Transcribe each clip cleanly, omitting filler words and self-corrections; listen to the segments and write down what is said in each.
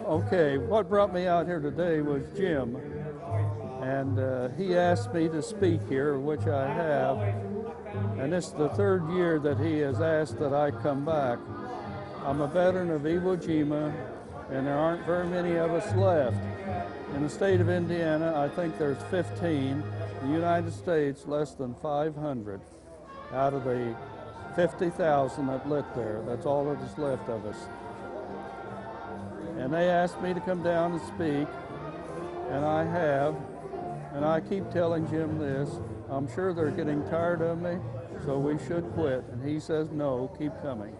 Okay, what brought me out here today was Jim, and he asked me to speak here, which I have, and this is the third year that he has asked that I come back. I'm a veteran of Iwo Jima, and there aren't very many of us left. In the state of Indiana, I think there's 15. The United States, less than 500 out of the 50,000 that lit there. That's all that is left of us. And they asked me to come down and speak, and I have, and I keep telling Jim this. I'm sure they're getting tired of me, so we should quit. And he says, no, keep coming.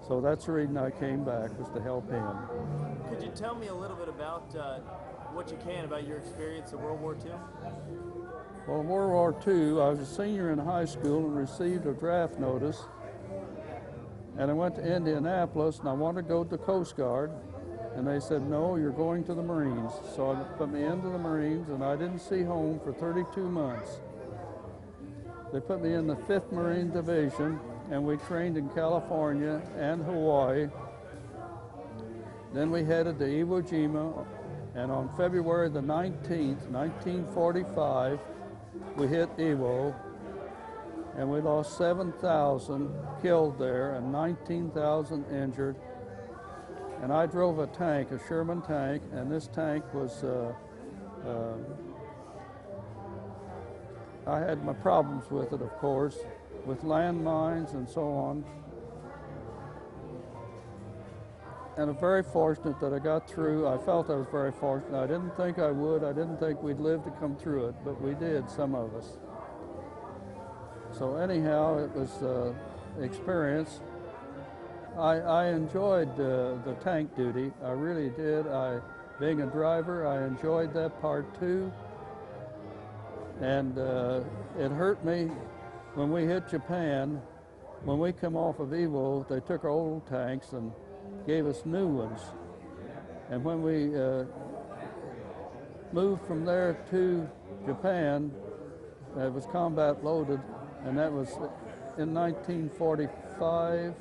So that's the reason I came back, was to help him. Could you tell me a little bit about what you can about your experience in World War II? Well, in World War II, I was a senior in high school and received a draft notice. And I went to Indianapolis, and I wanted to go to the Coast Guard. And they said, no, you're going to the Marines. So they put me into the Marines, and I didn't see home for 32 months. They put me in the 5th Marine Division, and we trained in California and Hawaii. Then we headed to Iwo Jima, and on February the 19th, 1945, we hit Iwo, and we lost 7,000 killed there and 19,000 injured. And I drove a tank, a Sherman tank, and this tank was, I had my problems with it, of course, with landmines and so on. And I'm very fortunate that I got through. I felt I was very fortunate. I didn't think I would. I didn't think we'd live to come through it, but we did, some of us. So anyhow, it was an experience. I enjoyed the tank duty. I really did. Being a driver, I enjoyed that part too. And it hurt me when we hit Japan. When we come off of Iwo, they took our old tanks and gave us new ones. And when we moved from there to Japan, it was combat loaded, and that was in 1945.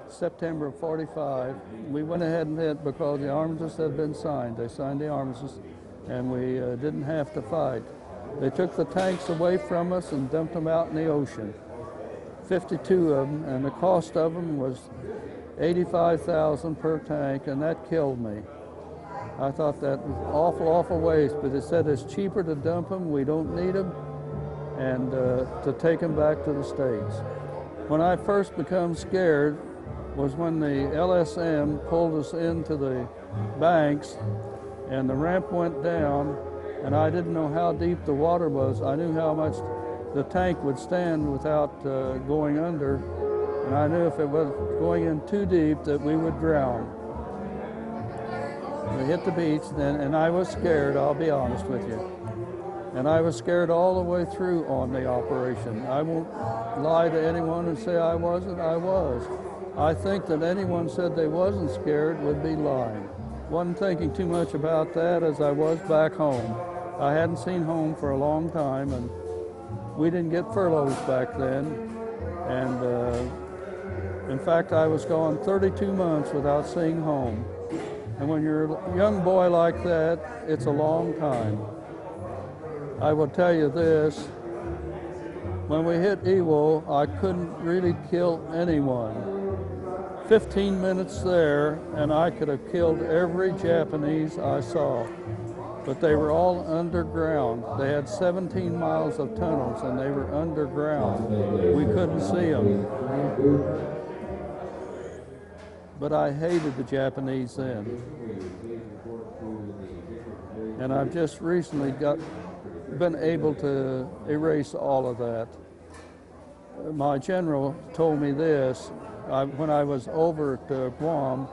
September of 45, we went ahead and hit because the armistice had been signed. They signed the armistice, and we didn't have to fight. They took the tanks away from us and dumped them out in the ocean. 52 of them, and the cost of them was $85,000 per tank, and that killed me. I thought that was awful waste, but they said it's cheaper to dump them, we don't need them, and to take them back to the States. When I first became scared was when the LSM pulled us into the banks, and the ramp went down, and I didn't know how deep the water was. I knew how much the tank would stand without going under, and I knew if it was going in too deep that we would drown. We hit the beach then, and I was scared, I'll be honest with you. And I was scared all the way through on the operation. I won't lie to anyone and say I wasn't, I was. I think that anyone said they wasn't scared would be lying. Wasn't thinking too much about that as I was back home. I hadn't seen home for a long time, and we didn't get furloughs back then. And in fact, I was gone 32 months without seeing home. And when you're a young boy like that, it's a long time. I will tell you this, when we hit Iwo, I couldn't really kill anyone. 15 minutes there, and I could have killed every Japanese I saw. But they were all underground. They had 17 miles of tunnels, and they were underground. We couldn't see them. But I hated the Japanese then. And I've just recently been able to erase all of that. My general told me this when I was over at Guam,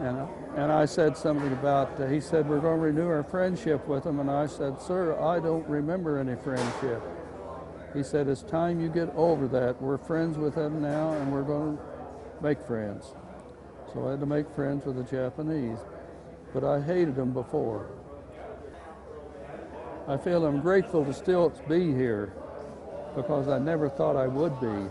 and I said something about, he said, we're going to renew our friendship with them, and I said, sir, I don't remember any friendship. He said, it's time you get over that. We're friends with them now, and we're going to make friends. So I had to make friends with the Japanese, but I hated them before. I feel I'm grateful to still be here because I never thought I would be.